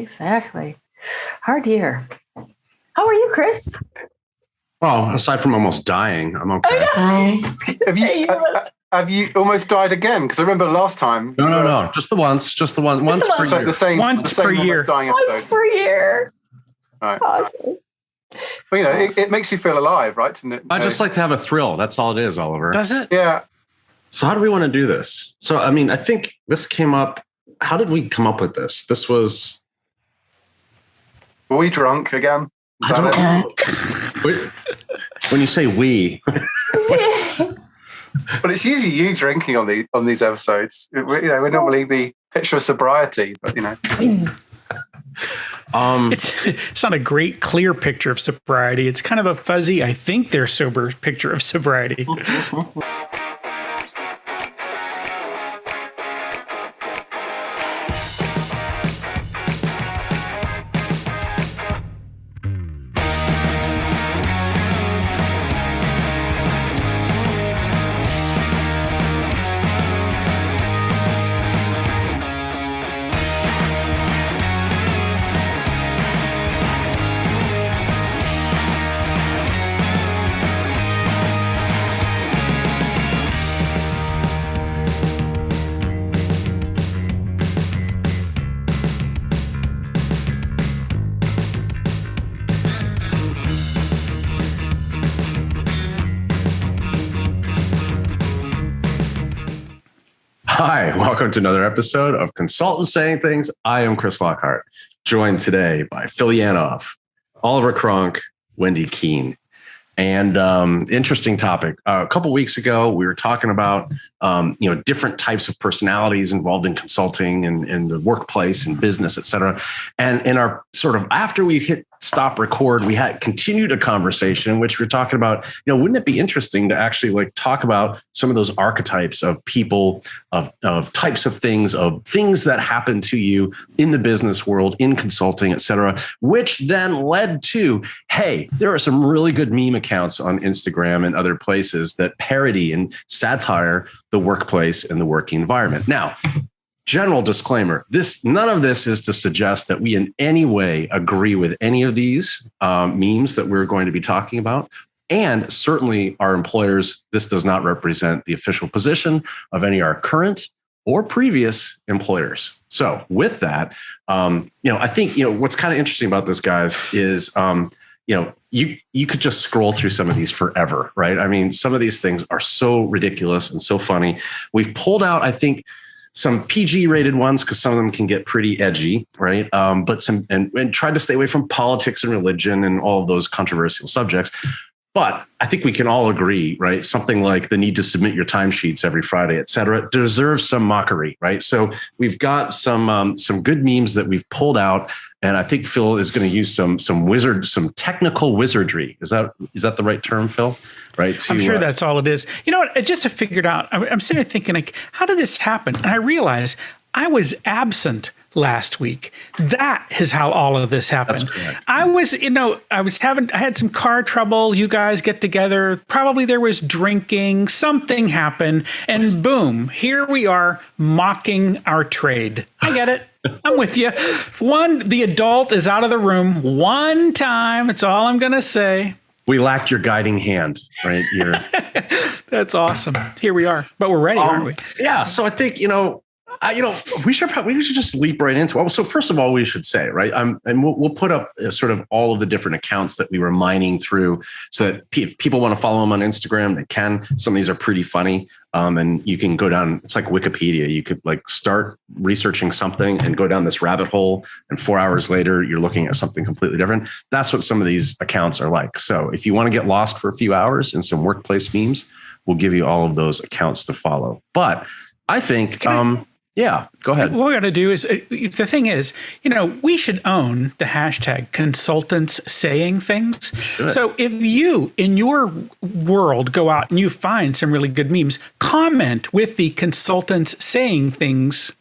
Exactly. Hard year. How are you, Chris? Well, aside from almost dying, I'm okay. Have you almost died again? Because I remember last time. No. Just the once. Just the one. Once per year. The same per year. Dying Once episode. per year. Right. Awesome. Well, it makes you feel alive, right? I just like to have a thrill. That's all it is, Oliver. Does it? Yeah. So how do we want to do this? So, I mean, I think this came up. How did we come up with this? This was... Were we drunk again? I don't know. When you say we... But it's usually you drinking on these episodes. We're normally the picture of sobriety, but It's not a great, clear picture of sobriety. It's kind of a fuzzy, I think they're sober picture of sobriety. Hi, welcome to another episode of Consultants Saying Things. I am Chris Lockhart, joined today by Phil Yanov, Oliver Cronk, Whynde Kuehn. And interesting topic. A couple weeks ago, we were talking about different types of personalities involved in consulting and in the workplace and business, et cetera. And in our sort of after we hit stop record, we had continued a conversation in which we're talking about, wouldn't it be interesting to actually talk about some of those archetypes of people, of types of things that happen to you in the business world, in consulting, et cetera, which then led to, hey, there are some really good meme accounts on Instagram and other places that parody and satire the workplace and the working environment. Now, general disclaimer, none of this is to suggest that we in any way agree with any of these memes that we're going to be talking about. And certainly our employers, this does not represent the official position of any of our current or previous employers. So with that, I think, what's kind of interesting about this, guys, is, you could just scroll through some of these forever, right? I mean, some of these things are so ridiculous and so funny. We've pulled out, I think, some PG rated ones because some of them can get pretty edgy, right? But and tried to stay away from politics and religion and all of those controversial subjects. But I think we can all agree, right? Something like the need to submit your timesheets every Friday, et cetera, deserves some mockery, right? So we've got some good memes that we've pulled out, and I think Phil is going to use some technical wizardry. Is that the right term, Phil? Right? I'm sure that's all it is. You know what? I just figured out. I'm sitting there thinking, how did this happen? And I realized I was absent last week. That is how all of this happened. That's correct. I had some car trouble. You guys get together. Probably there was drinking. Something happened. And boom, here we are mocking our trade. I get it. I'm with you. The adult is out of the room one time. That's all I'm going to say. We lacked your guiding hand, right? That's awesome. Here we are, but we're ready, aren't we? Yeah. So I think, we should just leap right into it. Well, so first of all, we should say, right, and we'll put up sort of all of the different accounts that we were mining through, so that if people want to follow them on Instagram, they can. Some of these are pretty funny, and you can go down. It's like Wikipedia. You could start researching something and go down this rabbit hole, and 4 hours later, you're looking at something completely different. That's what some of these accounts are like. So if you want to get lost for a few hours in some workplace memes, we'll give you all of those accounts to follow. But I think. Yeah, go ahead. What we got to do is, the thing is, we should own the hashtag consultants saying things. So if you, in your world, go out and you find some really good memes, comment with the consultants saying things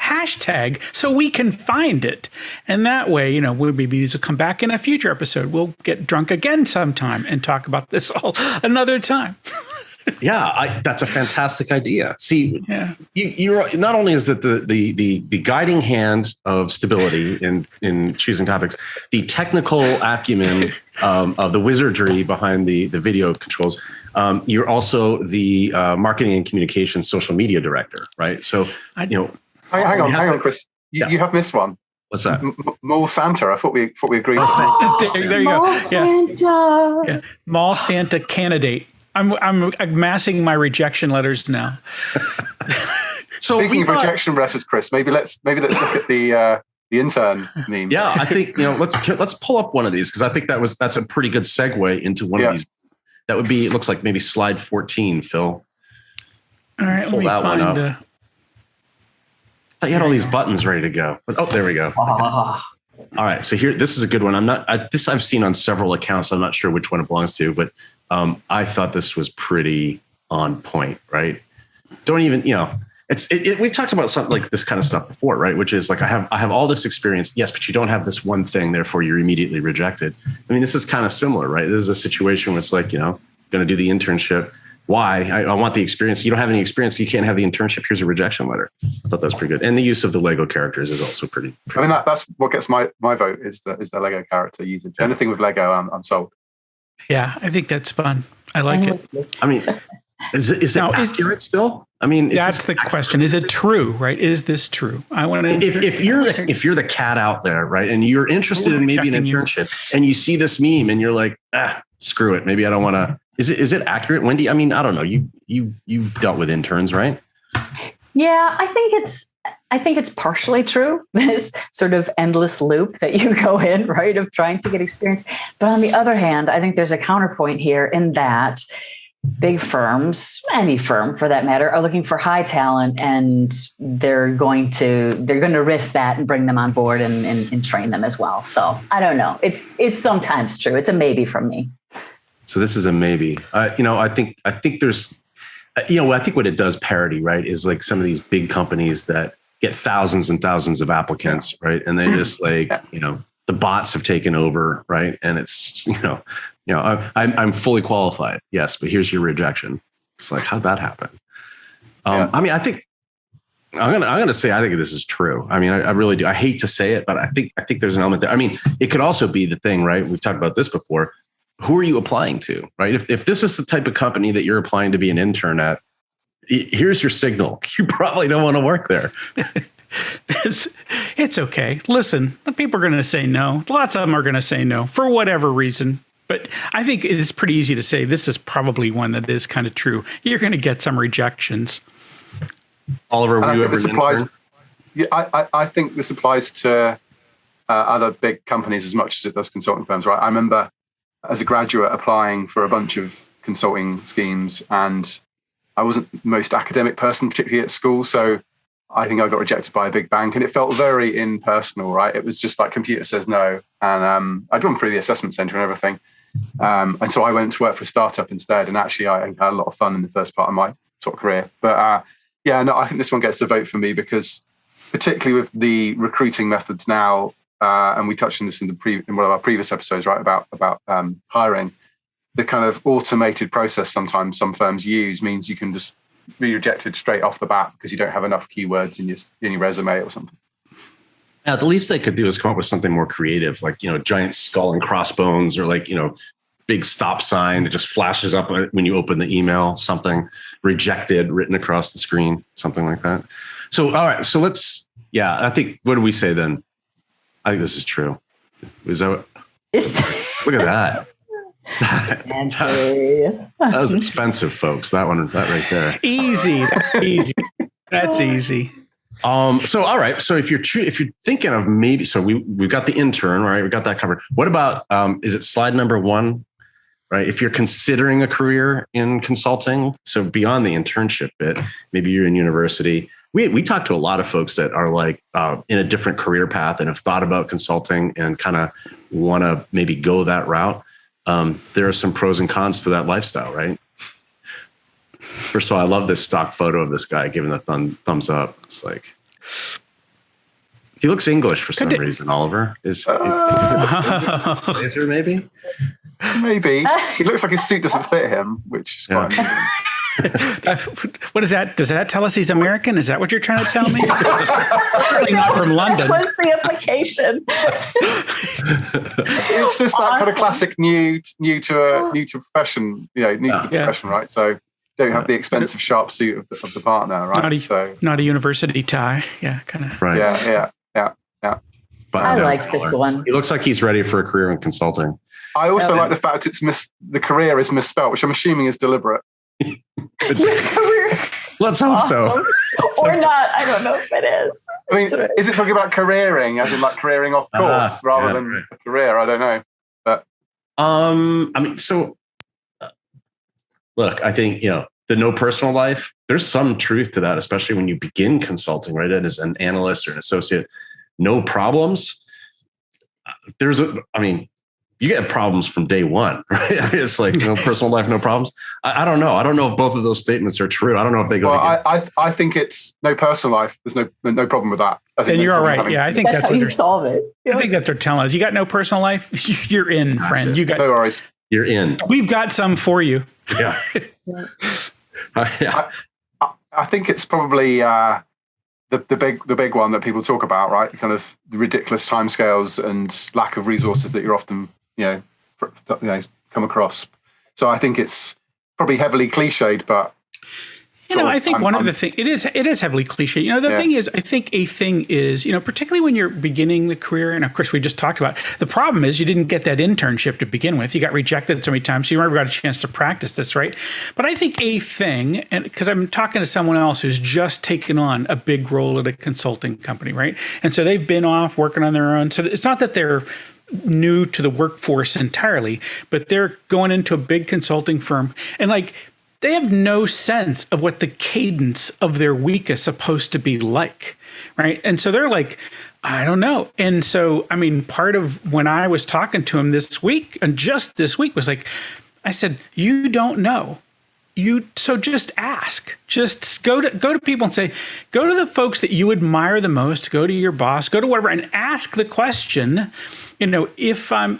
hashtag so we can find it. And that way, we'll maybe come back in a future episode. We'll get drunk again sometime and talk about this all another time. Yeah, that's a fantastic idea. See, Yeah. you're not only is that the guiding hand of stability in choosing topics, the technical acumen of the wizardry behind the video controls. You're also the marketing and communications social media director, right? So hang on, Chris. You have missed one. What's that? Mall Santa. I thought we agreed. There you go. Santa. Yeah. Mall Santa candidate. I'm amassing my rejection letters now. So speaking of rejection letters, Chris, maybe let's look at the intern meme. Yeah, I think let's pull up one of these because I think that's a pretty good segue into one of these. That would be, it looks like maybe slide 14, Phil. All right, let me find. I thought you had all these buttons ready to go. Oh, there we go. All right, so here, this is a good one. This I've seen on several accounts. I'm not sure which one it belongs to, but I thought this was pretty on point, right? Don't even, we've talked about something like this kind of stuff before, right? Which is like, I have all this experience. Yes, but you don't have this one thing. Therefore, you're immediately rejected. I mean, this is kind of similar, right? This is a situation where it's like, going to do the internship. Why? I want the experience. You don't have any experience. You can't have the internship. Here's a rejection letter. I thought that was pretty good. And the use of the Lego characters is also pretty I mean, that's what gets my vote is the Lego character usage. Anything with Lego, I'm sold. Yeah, I think that's fun. I like it. I mean, is it accurate still? I mean, that's the question. Is it true? Right? Is this true? I want to. If you're the cat out there, right, and you're interested in maybe an internship, and you see this meme, and you're like, screw it, maybe I don't want to. Is it accurate, Whynde? I mean, I don't know. You've dealt with interns, right? Yeah, I think it's partially true. This sort of endless loop that you go in, right, of trying to get experience. But on the other hand, I think there's a counterpoint here in that big firms, any firm for that matter, are looking for high talent, and they're going to risk that and bring them on board and train them as well. So I don't know. It's sometimes true. It's a maybe from me. So this is a maybe. I think there's, I think what it does parody, right, is like some of these big companies that get thousands and thousands of applicants, right, and they just like, the bots have taken over, right, and it's, I'm fully qualified, yes, but here's your rejection. It's like, how'd that happen? I mean, I think I'm gonna say I think this is true. I mean, I really do. I hate to say it, but I think there's an element there. I mean, it could also be the thing, right? We've talked about this before. Who are you applying to, right? If this is the type of company that you're applying to be an intern at, here's your signal. You probably don't want to work there. It's okay. Listen, people are going to say no. Lots of them are going to say no for whatever reason. But I think it's pretty easy to say this is probably one that is kind of true. You're going to get some rejections. Oliver, were you ever an intern? Yeah, I think this applies to other big companies as much as it does consulting firms, right? I remember as a graduate applying for a bunch of consulting schemes, and I wasn't the most academic person, particularly at school. So I think I got rejected by a big bank, and it felt very impersonal, right? It was just like computer says no. And I'd run through the assessment center and everything. And so I went to work for a startup instead. And actually I had a lot of fun in the first part of my sort of career. But I think this one gets the vote for me because particularly with the recruiting methods now, and we touched on this in one of our previous episodes, right, about hiring. The kind of automated process sometimes some firms use means you can just be rejected straight off the bat because you don't have enough keywords in your resume or something. Yeah, the least they could do is come up with something more creative, like giant skull and crossbones, or like big stop sign that just flashes up when you open the email. Something rejected written across the screen, something like that. So all right, so let's. Yeah, I think. What do we say then? I think this is true. Is that look at that. That was expensive, folks. That right there. Easy. That's easy. So all right. So if you're thinking of maybe, so we've got the intern, right? We got that covered. What about is it slide number 1? Right. If you're considering a career in consulting, so beyond the internship bit, maybe you're in university. We talk to a lot of folks that are like in a different career path and have thought about consulting and kind of want to maybe go that route. There are some pros and cons to that lifestyle, right? First of all, I love this stock photo of this guy giving the thumbs up. It's like he looks English for some reason. Oliver is it laser maybe? Maybe he looks like his suit doesn't fit him, which is quite. What is that? Does that tell us he's American? Is that what you're trying to tell me? Certainly not from London. What's the implication? It's just that kind of classic new to profession, new to the profession, right? So don't have the expensive sharp suit of the partner, right? Not a university tie. Yeah, kind of. Right. Yeah. I like this one. He looks like he's ready for a career in consulting. I also like the fact the career is misspelled, which I'm assuming is deliberate. Let's hope so. Or not. I don't know if it is. I mean, is it talking about careering, as in like careering off course, rather than a career? I don't know. But look, I think, the no personal life, there's some truth to that, especially when you begin consulting, right? As an analyst or an associate, no problems. You get problems from day one, right? It's like no personal life, no problems. I don't know. I don't know if both of those statements are true. I don't know if they go together. I think it's no personal life. There's no problem with that. And you're all right. Yeah, I think that's how you solve it. I think that's what they're telling us. You got no personal life, you're in, friend. You got no worries. You're in. We've got some for you. Yeah. I think it's probably the big one that people talk about, right? Kind of the ridiculous timescales and lack of resources that you're often come across. So I think it's probably heavily cliched, but I think one of the things it is heavily cliche. The thing is, I think a thing is, particularly when you're beginning the career, and of course we just talked about the problem is you didn't get that internship to begin with. You got rejected so many times, so you never got a chance to practice this, right? But I think a thing, and because I'm talking to someone else who's just taken on a big role at a consulting company, right? And so they've been off working on their own. So it's not that they're new to the workforce entirely, but they're going into a big consulting firm and they have no sense of what the cadence of their week is supposed to be like, right? And so they're like, I don't know. And so, part of when I was talking to him this week, and just this week, was like, I said, you don't know. So just ask. Just go to people and say, go to the folks that you admire the most, go to your boss, go to whatever, and ask the question, if I'm,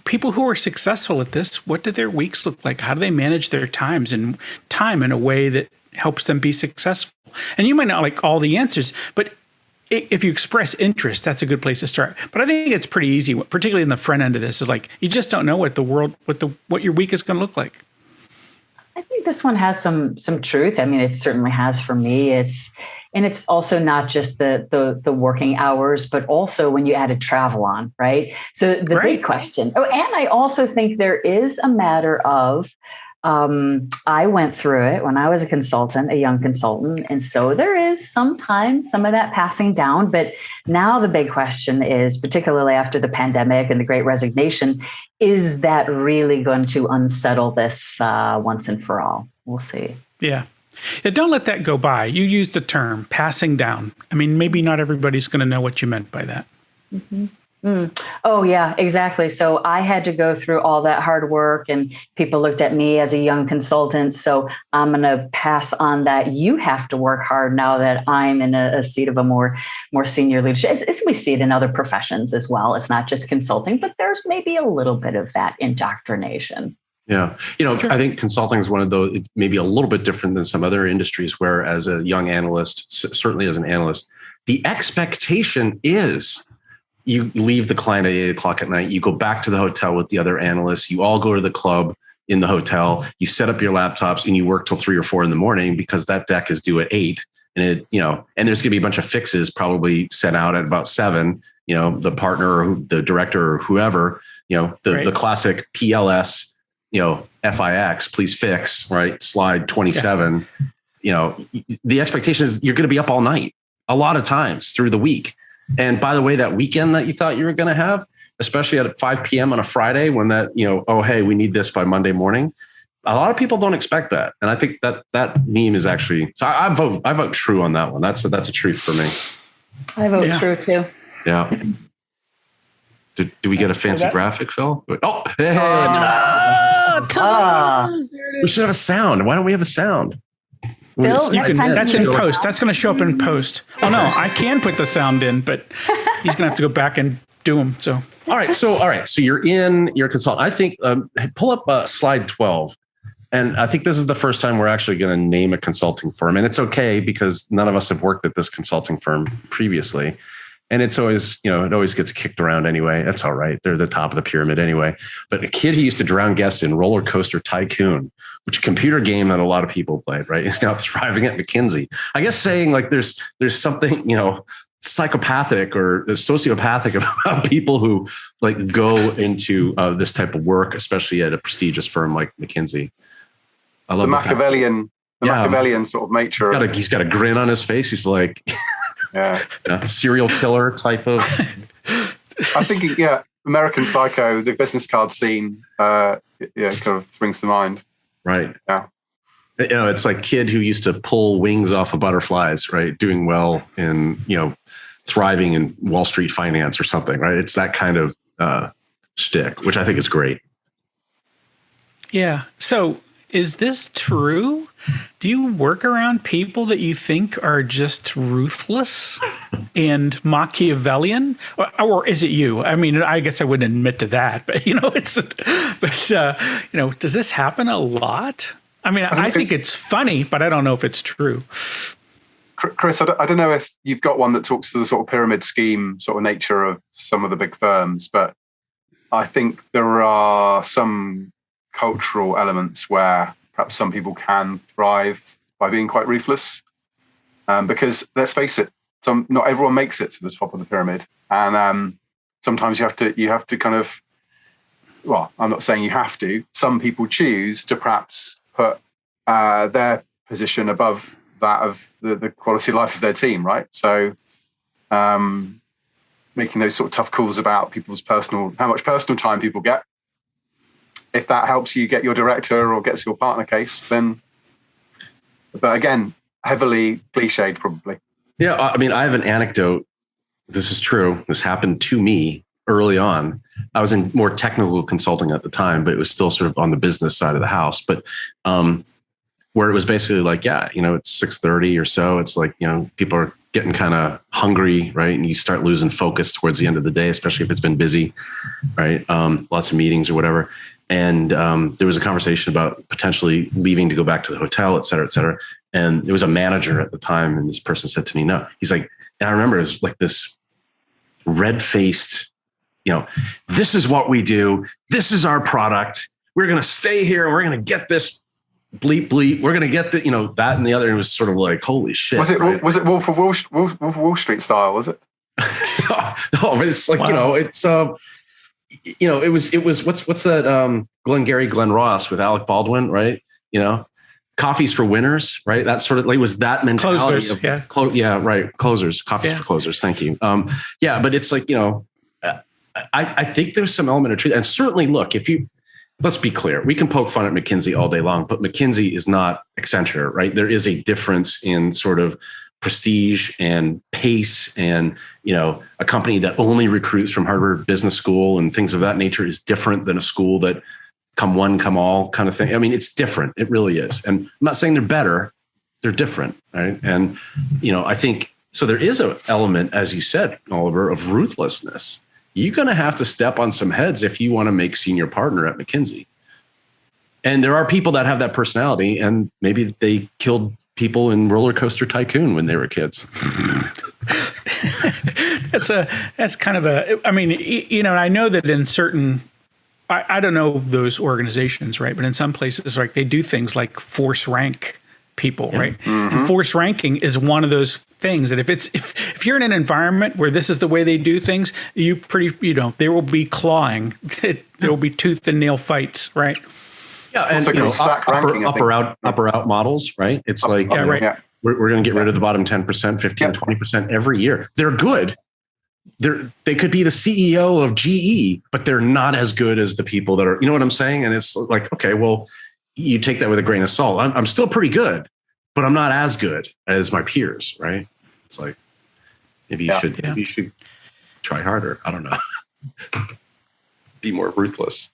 people who are successful at this, what do their weeks look like? How do they manage their time in a way that helps them be successful? And you might not like all the answers, but if you express interest, that's a good place to start. But I think it's pretty easy, particularly in the front end of this, is like, you just don't know what what your week is going to look like. I think this one has some truth. It certainly has for me. It's also not just the working hours, but also when you added travel on, right? So the big question. Oh, and I also think there is a matter of, I went through it when I was a young consultant. And so there is sometimes some of that passing down. But now the big question is, particularly after the pandemic and the Great Resignation, is that really going to unsettle this once and for all? We'll see. Yeah. Don't let that go by. You used the term passing down. Maybe not everybody's going to know what you meant by that. Mm-hmm. Oh, yeah, exactly. So I had to go through all that hard work and people looked at me as a young consultant. So I'm going to pass on that. You have to work hard now that I'm in a seat of a more senior leadership. As we see it in other professions as well. It's not just consulting, but there's maybe a little bit of that indoctrination. Yeah. I think consulting is one of those, it may be a little bit different than some other industries where as a young analyst, certainly as an analyst, the expectation is you leave the client at 8:00 at night, you go back to the hotel with the other analysts, you all go to the club in the hotel, you set up your laptops and you work till 3 or 4 in the morning because that deck is due at 8. And and there's going to be a bunch of fixes probably sent out at about 7, the partner or the director or whoever, the classic PLS, FIX, please fix, right? Slide 27. Yeah. The expectation is you're going to be up all night, a lot of times through the week. And by the way, that weekend that you thought you were going to have, especially at 5 p.m. on a Friday when that, oh, hey, we need this by Monday morning. A lot of people don't expect that. And I think that meme is actually, so I vote true on that one. That's a truth for me. I vote true too. Yeah. Do we get a fancy graphic, Phil? Oh, hey. We should have a sound. Why don't we have a sound? Phil, that's in post. That's going to show up in post. Oh no, I can put the sound in, but he's going to have to go back and do them. So all right. So you're a consultant. I think pull up slide 12. And I think this is the first time we're actually going to name a consulting firm. And it's okay because none of us have worked at this consulting firm previously. And it's always, it always gets kicked around anyway. That's all right. They're the top of the pyramid anyway. But a kid who used to drown guests in Roller Coaster Tycoon, which is a computer game that a lot of people played, right, is now thriving at McKinsey. I guess saying like there's something, psychopathic or sociopathic about people who like go into this type of work, especially at a prestigious firm like McKinsey. I love the Machiavellian sort of nature. He's got a grin on his face. He's like, serial killer type of. I'm thinking, American Psycho, the business card scene, kind of springs to mind. Right. Yeah. It's like kid who used to pull wings off of butterflies, right? Doing well in, thriving in Wall Street finance or something, right? It's that kind of shtick, which I think is great. Yeah. So is this true? Do you work around people that you think are just ruthless and Machiavellian, or is it you? I mean, I guess I wouldn't admit to that, but does this happen a lot? I mean, I think it's funny, but I don't know if it's true. Chris, I don't know if you've got one that talks to the sort of pyramid scheme sort of nature of some of the big firms, but I think there are some cultural elements where perhaps some people can thrive by being quite ruthless. Because let's face it, not everyone makes it to the top of the pyramid. And sometimes you have to kind of, well, I'm not saying you have to, some people choose to perhaps put their position above that of the quality of life of their team, right? So making those sort of tough calls about people's how much personal time people get. If that helps you get your director or gets your partner case, then, but again, heavily cliched probably. Yeah, I mean, I have an anecdote. This is true. This happened to me early on. I was in more technical consulting at the time, but it was still sort of on the business side of the house. But where it was basically like, it's 6:30 or so. It's like, people are getting kind of hungry, right? And you start losing focus towards the end of the day, especially if it's been busy, right? Lots of meetings or whatever. And there was a conversation about potentially leaving to go back to the hotel, et cetera, et cetera. And there was a manager at the time. And this person said to me, no, he's like, and I remember it was like this red-faced, this is what we do. This is our product. We're going to stay here and we're going to get this bleep. We're going to get the, that and the other. And it was sort of like, holy shit. Was it Wolf of Wall Street style? Was it? No, it's like, wow. It was what's that Glenn Ross with Alec Baldwin, right? Coffees for winners, right? That sort of like was that mentality. Closers, right. Closers, coffees for closers. Thank you. But it's like, I think there's some element of truth. And certainly look, let's be clear, we can poke fun at McKinsey all day long, but McKinsey is not Accenture, right? There is a difference in sort of prestige and pace, and a company that only recruits from Harvard Business School and things of that nature is different than a school that come one, come all kind of thing. I mean, it's different. It really is. And I'm not saying they're better, they're different, right? And I think so. There is an element, as you said, Oliver, of ruthlessness. You're going to have to step on some heads if you want to make senior partner at McKinsey. And there are people that have that personality, and maybe they killed people in Roller Coaster Tycoon when they were kids. That's kind of I mean, I know that in certain, I don't know those organizations, right? But in some places, like they do things like force rank people, right? Mm-hmm. And force ranking is one of those things that if you're in an environment where this is the way they do things, there will be clawing, there will be tooth and nail fights, right? Yeah, and upper out models, right? It's like right. We're going to get rid of the bottom 10%, 15, 20% every year. They're good. They could be the CEO of GE, but they're not as good as the people that are, you know what I'm saying? And it's like, okay, well, you take that with a grain of salt. I'm still pretty good, but I'm not as good as my peers, right? It's like, maybe you should try harder. I don't know. Be more ruthless.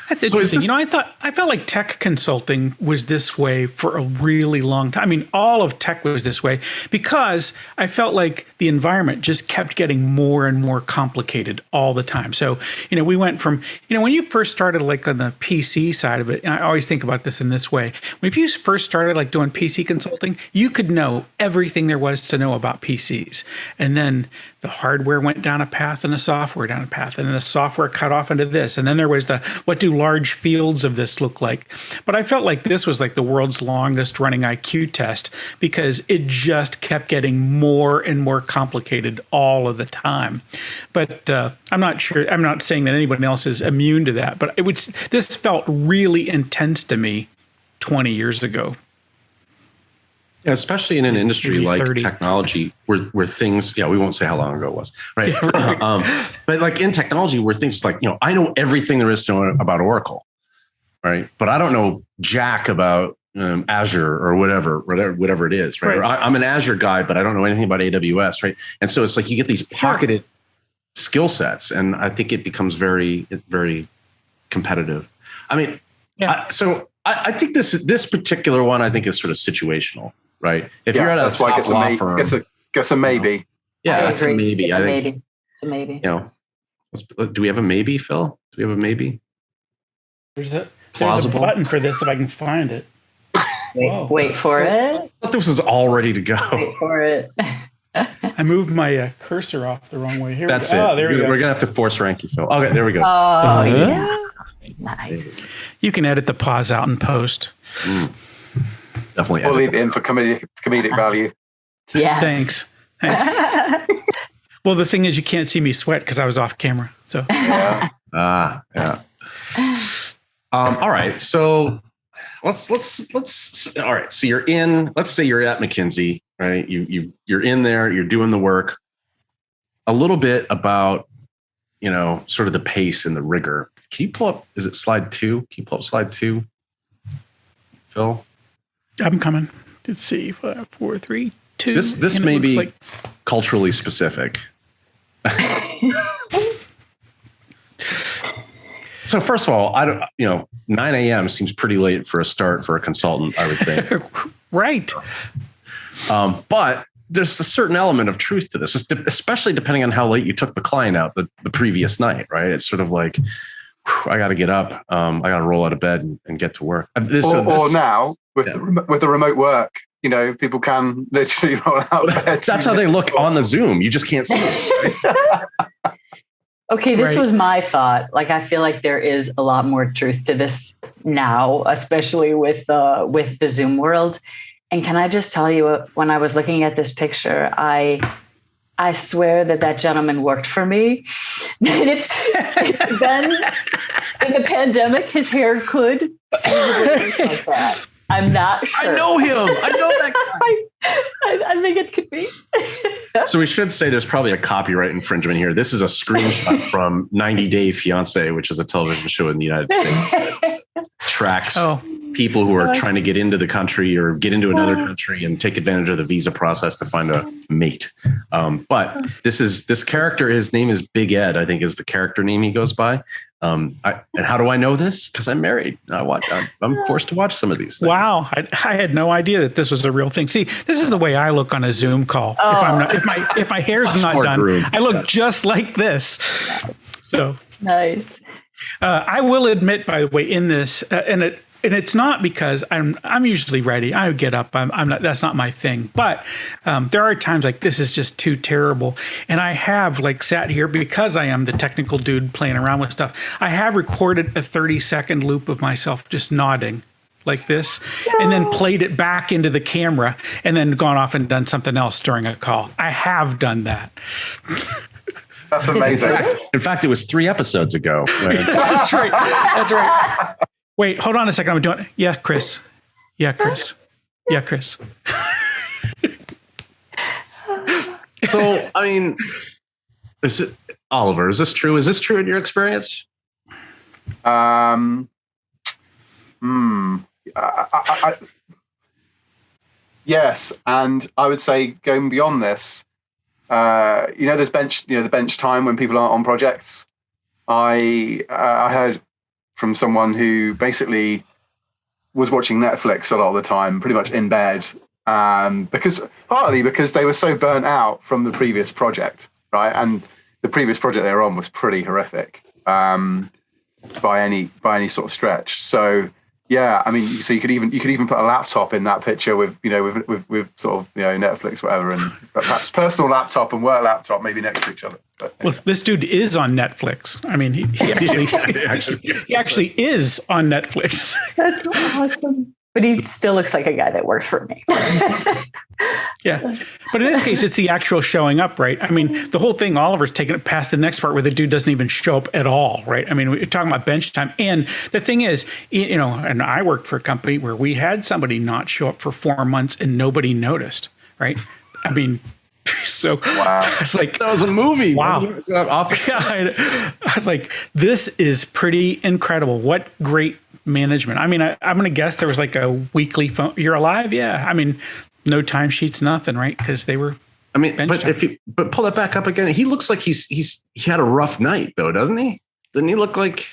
That's So is interesting. this- I felt like tech consulting was this way for a really long time. I mean, all of tech was this way because I felt like the environment just kept getting more and more complicated all the time. So, we went from, when you first started like on the PC side of it, and I always think about this in this way. If you first started like doing PC consulting, you could know everything there was to know about PCs. And then the hardware went down a path and the software down a path, and then the software cut off into this. And then there was what do large fields of this look like? But I felt like this was like the world's longest running IQ test because it just kept getting more and more complicated all of the time. But I'm not sure. I'm not saying that anyone else is immune to that, but this felt really intense to me 20 years ago. Yeah, especially in an industry Maybe like 30. technology where things, we won't say how long ago it was, right? Yeah, right. But like in technology where things like, I know everything there is to know about Oracle, right? But I don't know jack about Azure or whatever it is, right? Right. Or I'm an Azure guy, but I don't know anything about AWS, right? And so it's like you get these pocketed skill sets, and I think it becomes very, very competitive. I mean, Yeah. I think this particular one, I think is sort of situational, right? If you're at a top law firm, It's a maybe. yeah, I that's a agree. maybe. It's I a think, maybe. It's a maybe. do we have a maybe, Phil? Do we have a maybe? There's a Plausible? button for this if I can find it. Whoa. Wait for it. I thought this was all ready to go. Wait for it. I moved my cursor off the wrong way. Here That's we it. go. Oh, there we go. We're gonna have to force rank you, Phil. Okay, there we go. Oh, yeah. Nice. You can edit the pause out in post. Definitely. We'll edit leave it in for comedic value. Yeah. Thanks. Well, the thing is, you can't see me sweat because I was off camera. So Yeah. Yeah. All right. So let's. All right. So you're in. Let's say you're at McKinsey, right? You're in there. You're doing the work. A little bit about, sort of the pace and the rigor. Can you pull up? Is it slide 2? Can you pull up slide 2, Phil? I'm coming. Let's see. 5, 4, 3, 2. This And it may looks be like culturally specific. So first of all, 9 a.m. seems pretty late for a start for a consultant, I would think. right. But there's a certain element of truth to this, especially depending on how late you took the client out the previous night, right? It's sort of like, I got to get up. I got to roll out of bed and get to work. Or now with the remote work, people can literally roll out of bed. That's how they look on the Zoom. You just can't see it. Okay, this Right. was my thought. Like, I feel like there is a lot more truth to this now, especially with the Zoom world. And can I just tell you, when I was looking at this picture, I swear that gentleman worked for me. And then in the pandemic, his hair could. Like that. I'm not sure. I know him. I know that guy. I think it could be. So we should say there's probably a copyright infringement here. This is a screenshot from 90 Day Fiancé, which is a television show in the United States. Tracks people who are trying to get into the country or get into another country and take advantage of the visa process to find a mate. But this character, his name is Big Ed, I think is the character name he goes by. And how do I know this? Because I'm married. I'm forced to watch some of these things. Wow, I had no idea that this was a real thing. See, this is the way I look on a Zoom call. If my hair's not done, groomed. I look just like this. So Nice. I will admit, by the way, in this, and it's not because I'm usually ready. I get up. I'm not. That's not my thing. But there are times like this is just too terrible, and I have sat here because I am the technical dude playing around with stuff. I have recorded a 30-second loop of myself just nodding like this, and then played it back into the camera, and then gone off and done something else during a call. I have done that. That's amazing. In fact, it was 3 episodes ago. That's right. That's right. Wait, hold on a second. I'm doing it. Yeah, Chris. Yeah, Chris. Yeah, Chris. So, I mean, Oliver, is this true? Is this true in your experience? Yes, and I would say going beyond this, there's the bench time when people aren't on projects. I heard from someone who basically was watching Netflix a lot of the time, pretty much in bed, partly because they were so burnt out from the previous project, right? And the previous project they were on was pretty horrific by any sort of stretch. So yeah, I mean, so you could even put a laptop in that picture with sort of Netflix, whatever, and perhaps personal laptop and work laptop maybe next to each other. But, well, this dude is on Netflix. I mean, he actually is on Netflix. That's awesome. But he still looks like a guy that works for me. Yeah. But in this case, it's the actual showing up, right? I mean, the whole thing, Oliver's taking it past the next part where the dude doesn't even show up at all, right? I mean, we're talking about bench time. And the thing is, and I worked for a company where we had somebody not show up for 4 months and nobody noticed, right? I mean, so wow. I was like, that was a movie. Wow. Was that Office? Yeah, I was like, this is pretty incredible. What great management. I mean, I'm going to guess there was like a weekly phone. You're alive? Yeah. I mean, no timesheets, nothing, right? Because they were. I mean, but pull that back up again. He looks like he had a rough night though, doesn't he? Didn't he look like?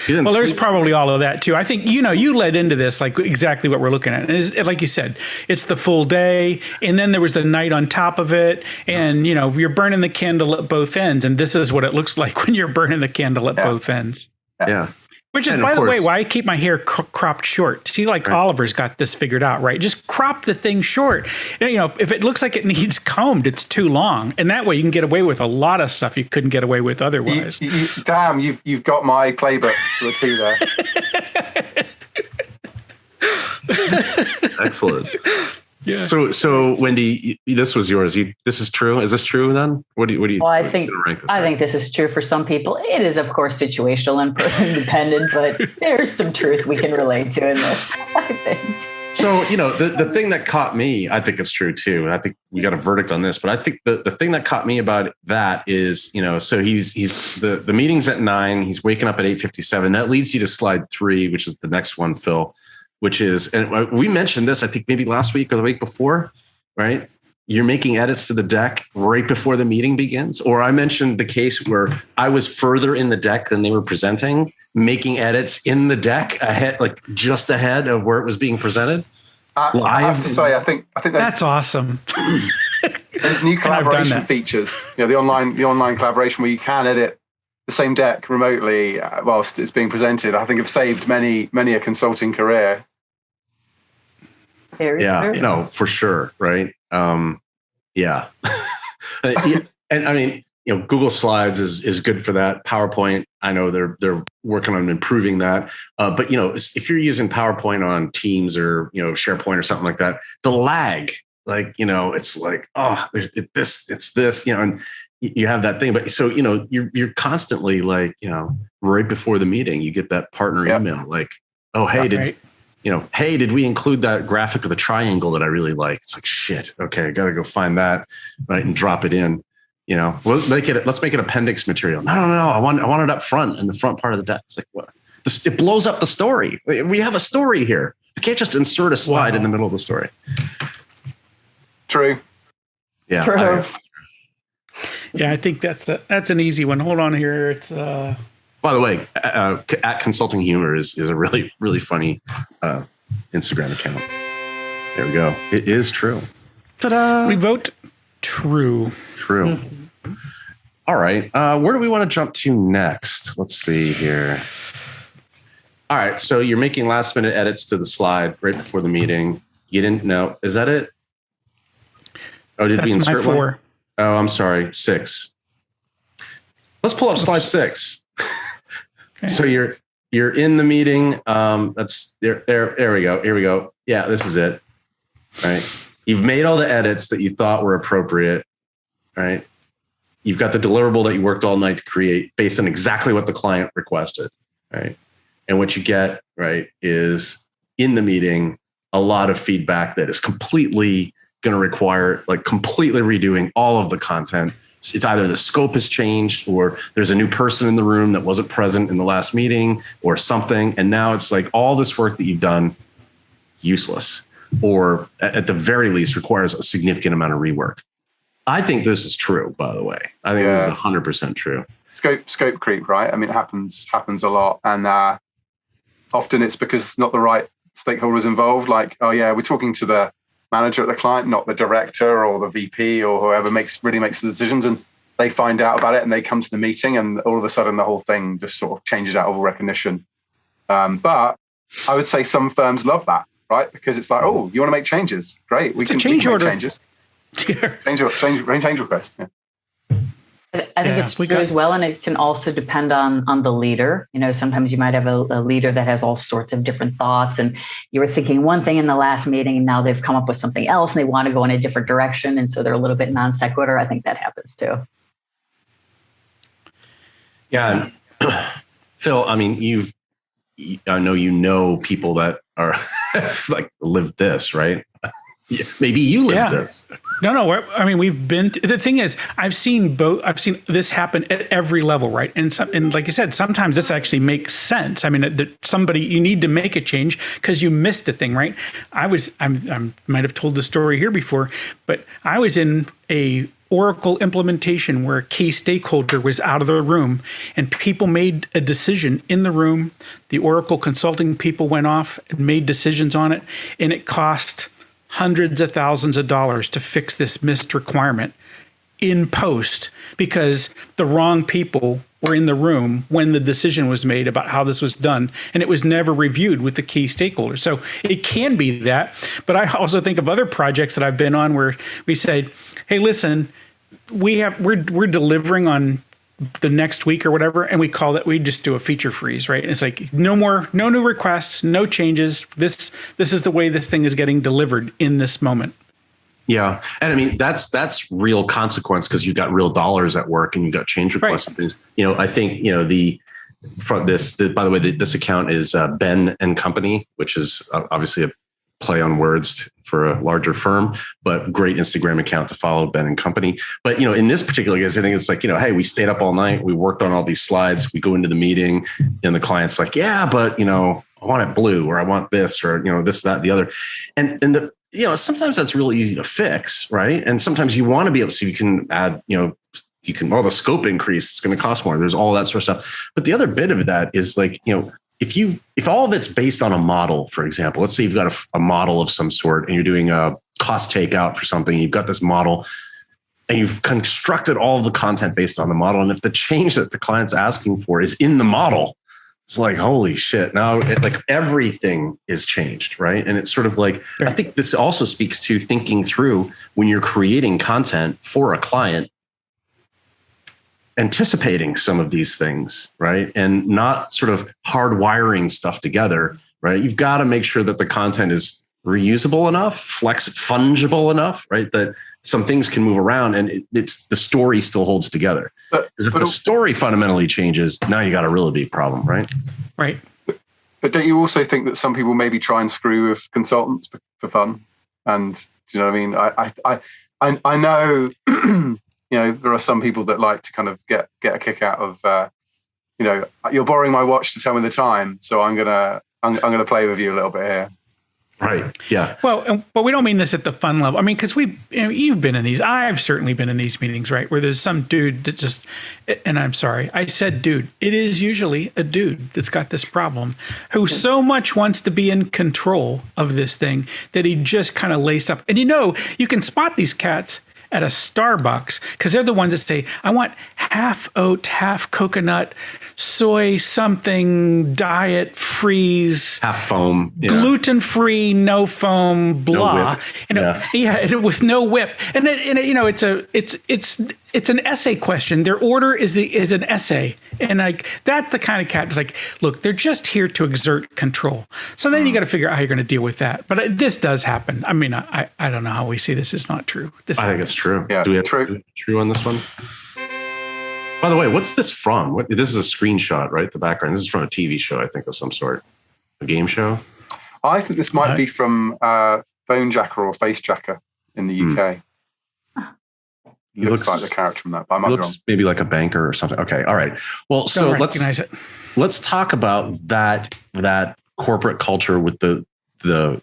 Well, there's probably all of that too. I think, you led into this, like exactly what we're looking at. And like you said, it's the full day. And then there was the night on top of it. And, you're burning the candle at both ends. And this is what it looks like when you're burning the candle at both ends. Yeah. Which is, by the way, why I keep my hair cropped short. See, like right. Oliver's got this figured out, right? Just crop the thing short. If it looks like it needs combed, it's too long. And that way you can get away with a lot of stuff you couldn't get away with otherwise. Damn, you've got my playbook to a T there. Excellent. Yeah. So Whynde, this was yours. This is true. Is this true then? What do you? Well, I think this is true for some people. It is, of course, situational and person dependent, but there's some truth we can relate to in this, I think. So, the thing that caught me, I think it's true too. I think we got a verdict on this, but I think the thing that caught me about that is, so he's the meeting's at 9, he's waking up at 8:57. That leads you to slide 3, which is the next one, Phil. Which is, and we mentioned this, I think maybe last week or the week before, right? You're making edits to the deck right before the meeting begins. Or I mentioned the case where I was further in the deck than they were presenting, making edits in the deck ahead, like just ahead of where it was being presented. I have to say, I think that's awesome. There's new collaboration features. The online collaboration where you can edit the same deck remotely whilst it's being presented. I think have saved many a consulting career. Yeah, no, for sure, right? Yeah. And I mean, Google Slides is good for that. PowerPoint, I know they're working on improving that. But if you're using PowerPoint on Teams or SharePoint or something like that, the lag, it's like, it's this, and you have that thing. But so you're constantly like, right before the meeting, you get that partner email like, oh, hey, hey, did we include that graphic of the triangle that I really like? It's like, shit. Okay, I got to go find that, right, and drop it in. Let's make it appendix material. No. I want it up front in the front part of the deck. It's like, what? It blows up the story. We have a story here. I can't just insert a slide in the middle of the story. True. Yeah. True. I think that's an easy one. Hold on here. It's By the way, at Consulting Humor is a really, really funny Instagram account. There we go. It is true. Ta-da! We vote true. True. Mm-hmm. All right. Where do we want to jump to next? Let's see here. All right. So you're making last minute edits to the slide right before the meeting. You didn't know. Is that it? Oh, did we insert 4? One? Oh, I'm sorry. 6. Let's pull up slide 6. Okay. So you're in the meeting. That's there. There we go. Here we go. Yeah, this is it. Right. You've made all the edits that you thought were appropriate. Right. You've got the deliverable that you worked all night to create based on exactly what the client requested. Right. And what you get, right, is in the meeting, a lot of feedback that is completely going to require completely redoing all of the content. It's either the scope has changed or there's a new person in the room that wasn't present in the last meeting or something. And now it's like all this work that you've done, useless, or at the very least requires a significant amount of rework. I think this is true, by the way. I think this is 100% true. scope creep, right? I mean, it happens a lot, and often it's because not the right stakeholders involved. Like, oh yeah, we're talking to the manager at the client, not the director or the VP or whoever really makes the decisions, and they find out about it and they come to the meeting, and all of a sudden the whole thing just sort of changes out of all recognition. But I would say some firms love that, right? Because it's like, oh, you want to make changes? Great, we can make changes. Change request. Yeah. I think it's true as well, and it can also depend on the leader. You know, sometimes you might have a leader that has all sorts of different thoughts, and you were thinking one thing in the last meeting, and now they've come up with something else, and they want to go in a different direction, and so they're a little bit non sequitur. I think that happens too. Yeah, Phil. I mean, I know people that are like lived this, right? Maybe you lived this. No. I mean, we've been. The thing is, I've seen both. I've seen this happen at every level, right? And like you said, sometimes this actually makes sense. I mean, you need to make a change because you missed a thing, right? I might have told the story here before, but I was in a Oracle implementation where a key stakeholder was out of the room, and people made a decision in the room. The Oracle consulting people went off and made decisions on it, and it cost hundreds of thousands of dollars to fix this missed requirement in post because the wrong people were in the room when the decision was made about how this was done, and it was never reviewed with the key stakeholders. So it can be that, but I also think of other projects that I've been on where we said, hey, listen, we're delivering on the next week or whatever, and we just do a feature freeze, right? And it's like no new requests, no changes. This is the way this thing is getting delivered in this moment. Yeah, and I mean that's real consequence because you got real dollars at work and you got change requests and things. You know, I think by the way, this account is Ben and Company, which is obviously a play on words for a larger firm, but great Instagram account to follow, Ben and Company. But, you know, in this particular case, I think it's like, you know, hey, we stayed up all night. We worked on all these slides. We go into the meeting and the client's like, yeah, but, you know, I want it blue or I want this or, you know, this, that, the other. And sometimes that's real easy to fix. Right. And sometimes you want to be able to, so you can add, the scope increase, it's going to cost more. There's all that sort of stuff. But the other bit of that is like, you know, if all of it's based on a model, for example, let's say you've got a model of some sort and you're doing a cost takeout for something, you've got this model and you've constructed all of the content based on the model. And if the change that the client's asking for is in the model, it's like, holy shit. Now everything is changed, right? And it's sort of like, sure. I think this also speaks to thinking through when you're creating content for a client, anticipating some of these things, right? And not sort of hardwiring stuff together, right? You've got to make sure that the content is reusable enough, fungible enough, right? That some things can move around and it's the story still holds together. Because if the story fundamentally changes, now you got a really big problem, right? Right. But don't you also think that some people maybe try and screw with consultants for fun? And do you know what I mean? I know there are some people that like to kind of get a kick out of, you're borrowing my watch to tell me the time, so I'm gonna play with you a little bit here. Right. Yeah. Well, but we don't mean this at the fun level. I mean, because you've been in these. I've certainly been in these meetings, right, where there's some dude that just, and I'm sorry, I said dude. It is usually a dude that's got this problem who so much wants to be in control of this thing that he just kind of lace up. And you can spot these cats at a Starbucks because they're the ones that say, I want half oat, half coconut, soy something, diet, freeze, half foam, gluten free, no foam, blah. With no whip. And it's an essay question. Their order is an essay. And like that's the kind of cat is like, look, they're just here to exert control. So then you got to figure out how you're going to deal with that. But this does happen. I mean, I don't know how we see this is not true. I think it's true. Yeah, do we have true on this one? By the way, what's this from? This is a screenshot, right? The background. This is from a TV show, I think, of some sort. A game show? I think this might be from Phone Jacker or Face Jacker in the UK. He looks like the character from that. But I might be wrong. Maybe like a banker or something. Okay, all right. Well, so let's talk about that corporate culture with the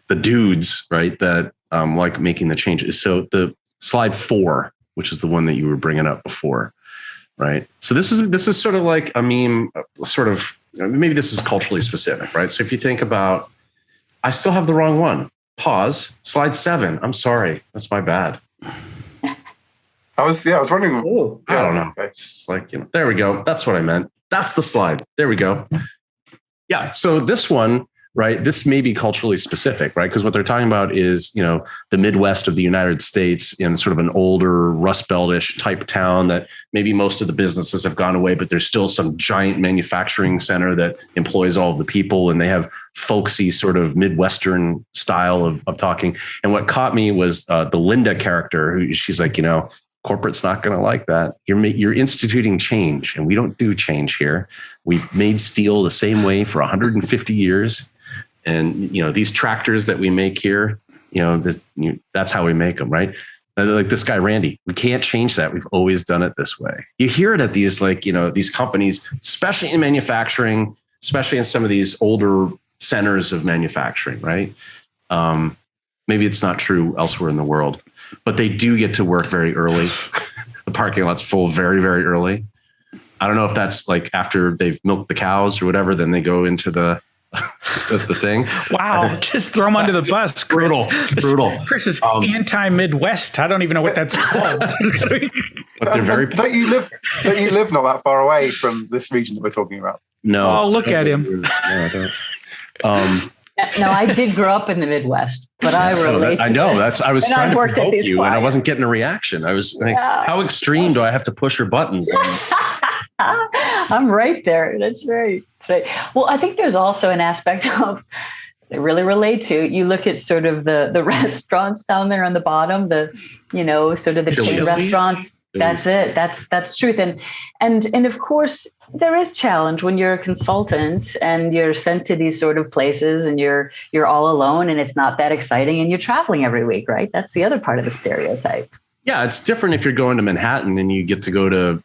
dudes, right? That like making the changes. So the slide 4, which is the one that you were bringing up before. right? So this is sort of like a meme, sort of, maybe this is culturally specific, right? So if you think about, I still have the wrong one. Pause. Slide 7. I'm sorry. That's my bad. I was wondering. Ooh. I don't know. Okay. It's like, there we go. That's what I meant. That's the slide. There we go. Yeah. So this one, right, this may be culturally specific, right? Because what they're talking about is, the Midwest of the United States in sort of an older Rust Belt-ish type town that maybe most of the businesses have gone away, but there's still some giant manufacturing center that employs all of the people, and they have folksy sort of Midwestern style of talking. And what caught me was the Linda character, who she's like, corporate's not going to like that. You're instituting change, and we don't do change here. We've made steel the same way for 150 years. And, these tractors that we make here, that's how we make them, right? Like this guy, Randy, we can't change that. We've always done it this way. You hear it at these, these companies, especially in manufacturing, especially in some of these older centers of manufacturing, right? Maybe it's not true elsewhere in the world, but they do get to work very early. The parking lot's full very, very early. I don't know if that's like after they've milked the cows or whatever, then they go into the thing. Wow. Just throw them under the bus. Chris. Brutal. Chris is anti-Midwest. I don't even know what that's called. But they're very. Don't you live not that far away from this region that we're talking about? No. Oh, look at him. No, I don't. No, I did grow up in the Midwest, but I relate. I know. I was trying to provoke you, clients. and I wasn't getting a reaction. I was like, how extreme do I have to push your buttons? I'm right there. That's right. Well, I think there's also an aspect of they really relate to. You look at sort of the restaurants down there on the bottom, sort of the chain restaurants. That's it. That's truth. And of course, there is challenge when you're a consultant and you're sent to these sort of places and you're all alone and it's not that exciting and you're traveling every week, right? That's the other part of the stereotype. Yeah, it's different if you're going to Manhattan and you get to go to,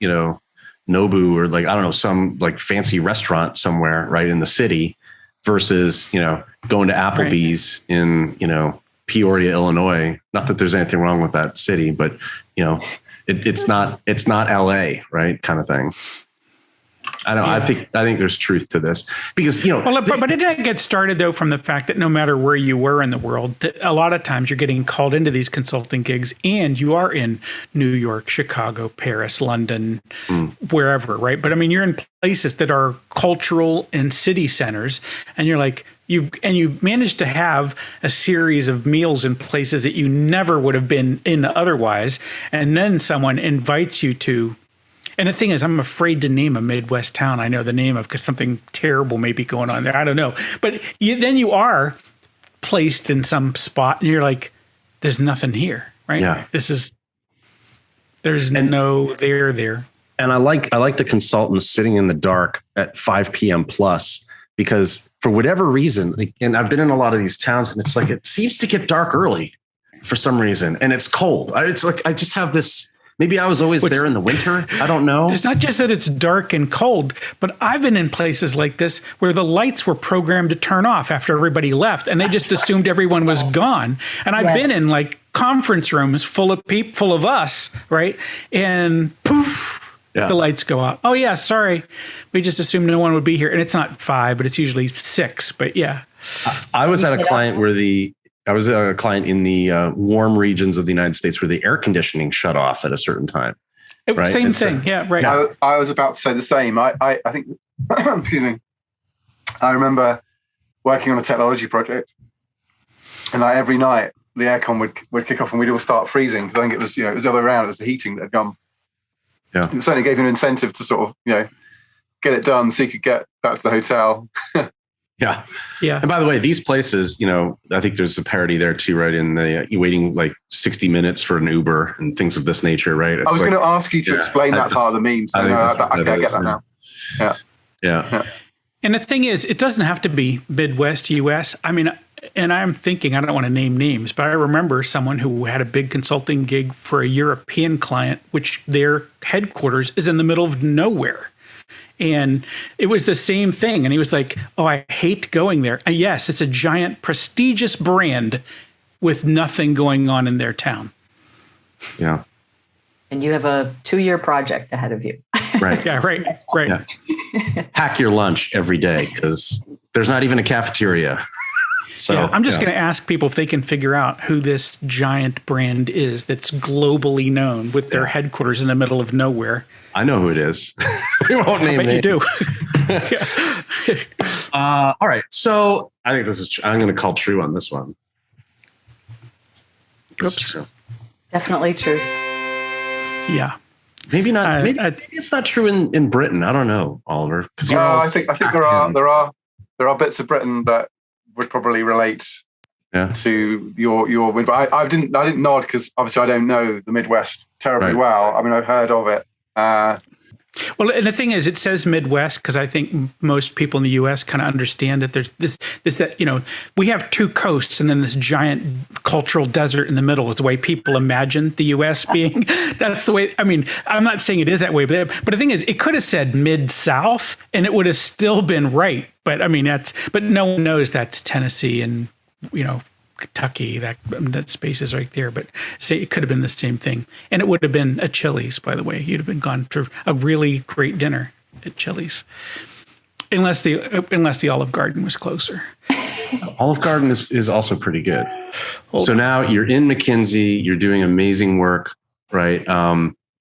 Nobu or some like fancy restaurant somewhere right in the city versus, going to Applebee's in, Peoria, Illinois. Not that there's anything wrong with that city, but, it's not LA, right? Kind of thing. I don't. Yeah. I think there's truth to this because but it didn't get started though from the fact that no matter where you were in the world, a lot of times you're getting called into these consulting gigs, and you are in New York, Chicago, Paris, London, wherever, right? But I mean, you're in places that are cultural and city centers, and you're like you've managed to have a series of meals in places that you never would have been in otherwise, and then someone invites you to. And the thing is, I'm afraid to name a Midwest town I know the name of because something terrible may be going on there. I don't know. But then you are placed in some spot and you're like, there's nothing here, right? Yeah. There's no there. And I like the consultants sitting in the dark at 5 p.m. plus because for whatever reason, and I've been in a lot of these towns and it's like, it seems to get dark early for some reason. And it's cold. It's like, I just have this. Maybe I was always there in the winter. I don't know. It's not just that it's dark and cold, but I've been in places like this where the lights were programmed to turn off after everybody left, and they just assumed everyone was gone. And I've been in like conference rooms full of us, right? And poof, the lights go out. Oh yeah, sorry, we just assumed no one would be here, and it's not 5, but it's usually 6. But yeah, I was at a client where I was a client in the warm regions of the United States where the air conditioning shut off at a certain time. Right? Same thing. Yeah, right. I was about to say the same. I think, excuse me. I remember working on a technology project and every night the aircon would kick off and we'd all start freezing because I think it was, it was the other way around. It was the heating that had gone. Yeah. It certainly gave you an incentive to sort of, get it done so you could get back to the hotel. Yeah. And by the way, these places, I think there's a parody there too, right? In the waiting like 60 minutes for an Uber and things of this nature, right? I was going to ask you to explain that part of the meme. So I get that now. Yeah. And the thing is, it doesn't have to be Midwest US. I mean, and I'm thinking, I don't want to name names, but I remember someone who had a big consulting gig for a European client, which their headquarters is in the middle of nowhere. And it was the same thing. And he was like, oh, I hate going there. And yes, it's a giant, prestigious brand with nothing going on in their town. Yeah. And you have a 2-year project ahead of you. Right. Yeah, right. Yeah. Pack your lunch every day because there's not even a cafeteria. So yeah, I'm just going to ask people if they can figure out who this giant brand is that's globally known with their headquarters in the middle of nowhere. I know who it is. We won't name I bet names. you do. All right. So I think this is, I'm going to call true on this one. This is true. Definitely true. Yeah. Maybe not. Maybe it's not true in Britain. I don't know, Oliver. Well, I think there are bits of Britain that would probably relate to your win. But I didn't nod because obviously I don't know the Midwest terribly well. I mean, I've heard of it. Well, and the thing is, it says Midwest because I think most people in the U.S. kind of understand that there's this that, you know, we have 2 coasts and then this giant cultural desert in the middle is the way people imagine the U.S. being. That's the way. I mean, I'm not saying it is that way, but the thing is, it could have said Mid-South and it would have still been right. But I mean, but no one knows that's Tennessee and, you know, Kentucky, that space is right there, but say it could have been the same thing. And it would have been at Chili's, by the way. You'd have been gone to a really great dinner at Chili's. Unless the Olive Garden was closer. Olive Garden is also pretty good. So now you're in McKinsey, you're doing amazing work, right?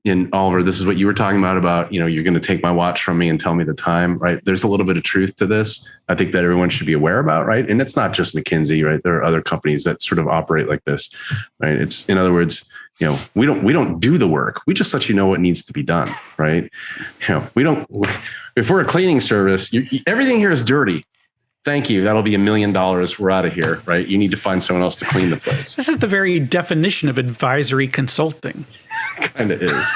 In Oliver, this is what you were talking about, you know, you're going to take my watch from me and tell me the time, right? There's a little bit of truth to this. I think that everyone should be aware about, right? And it's not just McKinsey, right? There are other companies that sort of operate like this, right? It's, in other words, you know, we don't do the work. We just let you know what needs to be done, right? You know, if we're a cleaning service, everything here is dirty. Thank you. That'll be $1 million. We're out of here, right? You need to find someone else to clean the place. This is the very definition of advisory consulting. Kind of is.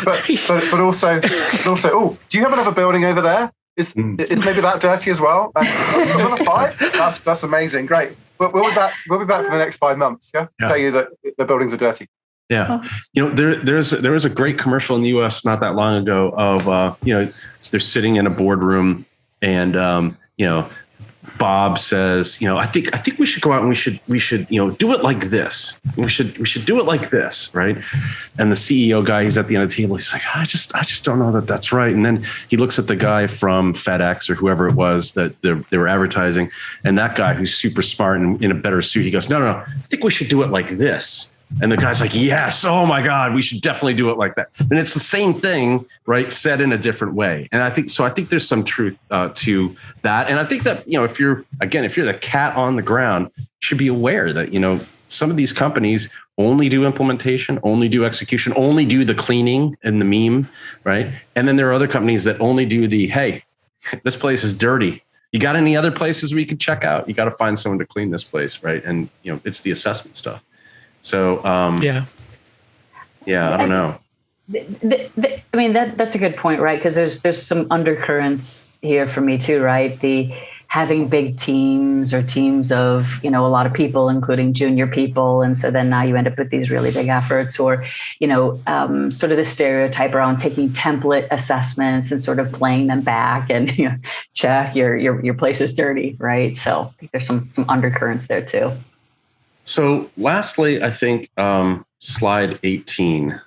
but also, oh, do you have another building over there? Is maybe that dirty as well? Another 5? That's amazing. Great. But we'll be back for the next 5 months. Yeah. Tell you that the buildings are dirty. Yeah. You know, there was a great commercial in the US not that long ago of, you know, they're sitting in a boardroom and, you know, Bob says, you know, I think we should go out and we should, you know, do it like this. We should do it like this. Right. And the CEO guy, he's at the end of the table. He's like, I just don't know that that's right. And then he looks at the guy from FedEx or whoever it was that they were advertising. And that guy who's super smart and in a better suit, he goes, no, I think we should do it like this. And the guy's like, yes, oh my God, we should definitely do it like that. And it's the same thing, right? Said in a different way. And I think there's some truth to that. And I think that, you know, if you're the cat on the ground, you should be aware that, you know, some of these companies only do implementation, only do execution, only do the cleaning and the meme, right? And then there are other companies that only do hey, this place is dirty. You got any other places we could check out? You got to find someone to clean this place, right? And, you know, it's the assessment stuff. So, I don't know. I mean, that's a good point, right? Because there's some undercurrents here for me too, right? The having big teams or teams of, you know, a lot of people, including junior people. And so then now you end up with these really big efforts or, you know, sort of the stereotype around taking template assessments and sort of playing them back and, you know, check your place is dirty, right? So I think there's some undercurrents there too. So lastly, I think slide 18.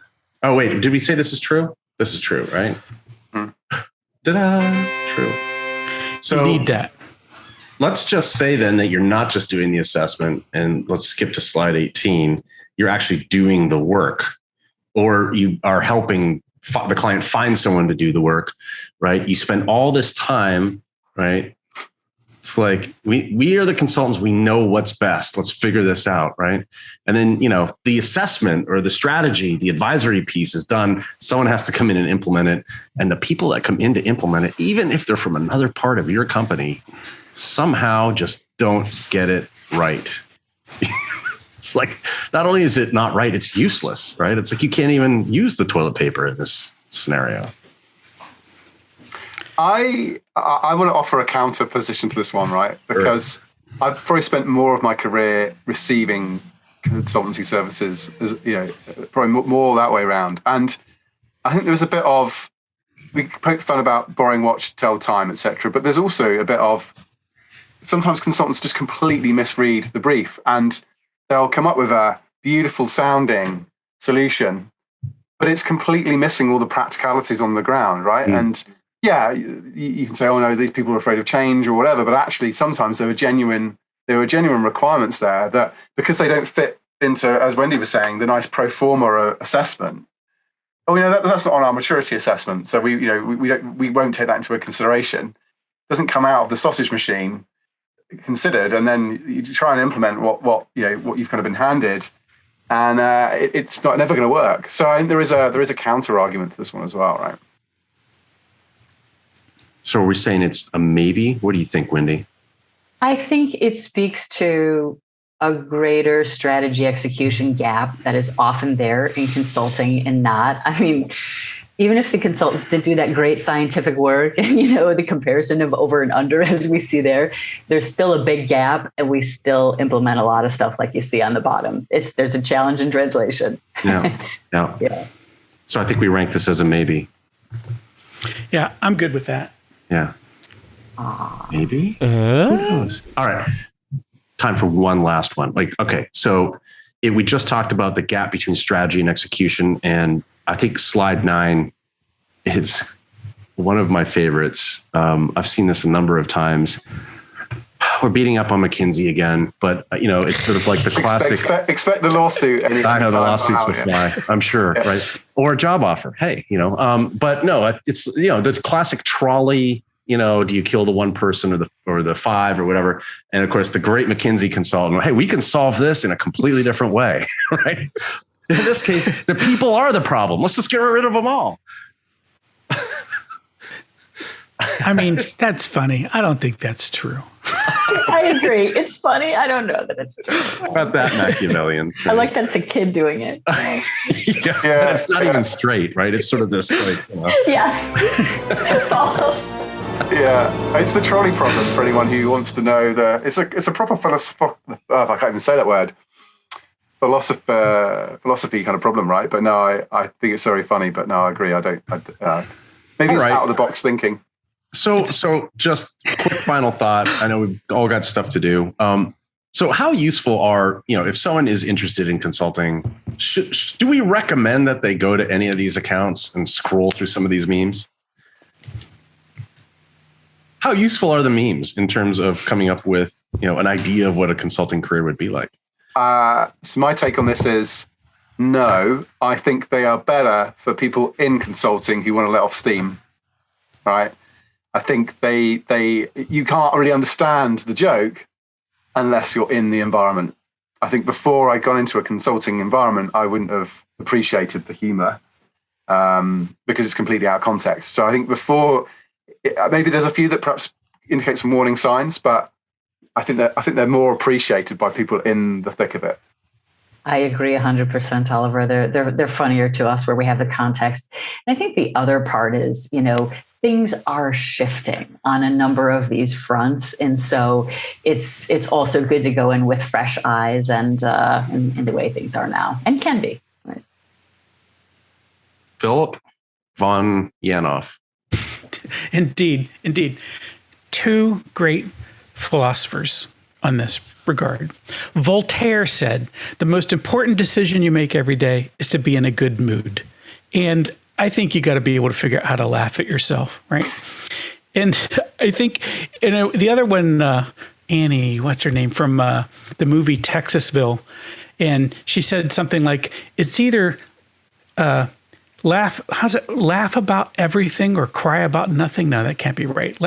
Oh, wait, did we say this is true? This is true, right? Ta-da! True. So you need that. Let's just say then that you're not just doing the assessment, and let's skip to slide 18. You're actually doing the work, or you are helping the client find someone to do the work, right? You spend all this time, right? It's like we are the consultants. We know what's best. Let's figure this out, right? And then, you know, the assessment or the strategy, the advisory piece is done. Someone has to come in and implement it. And the people that come in to implement it, even if they're from another part of your company, somehow just don't get it right. It's like, not only is it not right, it's useless, right? It's like you can't even use the toilet paper in this scenario. I want to offer a counter position to this one, right? Because I've probably spent more of my career receiving consultancy services, you know, probably more that way around. And I think there was a bit of, we poke fun about borrowing watch, tell time, etc. But there's also a bit of, sometimes consultants just completely misread the brief and they'll come up with a beautiful sounding solution, but it's completely missing all the practicalities on the ground, right? And yeah, you can say, oh no, these people are afraid of change or whatever, but actually sometimes there are genuine requirements there that, because they don't fit into, as Whynde was saying, the nice pro forma assessment. Oh, that's not on our maturity assessment, so we won't take that into consideration. It doesn't come out of the sausage machine considered, and then you try and implement what you've kind of been handed, and it's never going to work. So I think there is a counter argument to this one as well, right? So are we saying it's a maybe? What do you think, Whynde? I think it speaks to a greater strategy execution gap that is often there in consulting and not. I mean, even if the consultants did do that great scientific work and, the comparison of over and under as we see there's still a big gap, and we still implement a lot of stuff like you see on the bottom. There's a challenge in translation. Yeah. So I think we rank this as a maybe. Yeah, I'm good with that. Yeah. Maybe? Who knows? All right. Time for one last one. So we just talked about the gap between strategy and execution. And I think slide 9 is one of my favorites. I've seen this a number of times. We're beating up on McKinsey again, but it's sort of like the classic. Expect the lawsuit. I know the lawsuits would fly. I'm sure, right? Or a job offer. Hey, but no, it's the classic trolley. Do you kill the one person or the five or whatever? And of course, the great McKinsey consultant. Hey, we can solve this in a completely different way, right? In this case, the people are the problem. Let's just get rid of them all. I mean, that's funny. I don't think that's true. I agree. It's funny. I don't know that it's true. About that Machiavellian thing. I like that's a kid doing it. Yeah, it's not even straight, right? It's sort of this Yeah. False. Yeah, it's the trolley problem for anyone who wants to know. It's a proper I can't even say that word. Philosophy kind of problem, right? But no, I think it's very funny. But no, I agree. I don't. Maybe it's out of the box thinking. So just quick final thought. I know we've all got stuff to do. So how useful are, if someone is interested in consulting, do we recommend that they go to any of these accounts and scroll through some of these memes? How useful are the memes in terms of coming up with, an idea of what a consulting career would be like? So my take on this is no. I think they are better for people in consulting who want to let off steam, right? I think you can't really understand the joke unless you're in the environment. I think before I got into a consulting environment, I wouldn't have appreciated the humor because it's completely out of context. So I think before, maybe there's a few that perhaps indicate some warning signs, but I think they're more appreciated by people in the thick of it. I agree 100%, Oliver. They're funnier to us where we have the context. And I think the other part is, things are shifting on a number of these fronts. And so it's also good to go in with fresh eyes and the way things are now and can be. Right? Philip von Yanov. Indeed. Two great philosophers on this regard. Voltaire said, the most important decision you make every day is to be in a good mood. And I think you got to be able to figure out how to laugh at yourself, right? And I think, the other one, Annie, what's her name, from the movie Texasville, and she said something like, it's either laugh about everything or cry about nothing. No, that can't be right.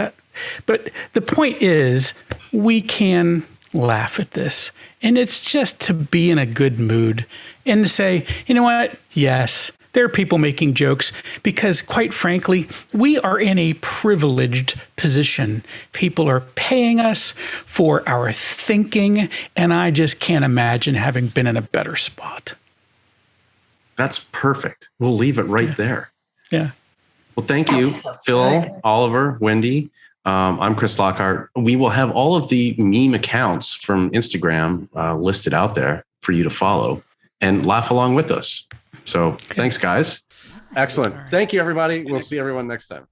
But the point is, we can laugh at this. And it's just to be in a good mood and to say, you know what? Yes, there are people making jokes because, quite frankly, we are in a privileged position. People are paying us for our thinking, and I just can't imagine having been in a better spot. That's perfect. We'll leave it right there. Yeah. Well, thank you, Phil, Oliver, Whynde. I'm Chris Lockhart. We will have all of the meme accounts from Instagram listed out there for you to follow and laugh along with us. So thanks, guys. Excellent. Thank you, everybody. We'll see everyone next time.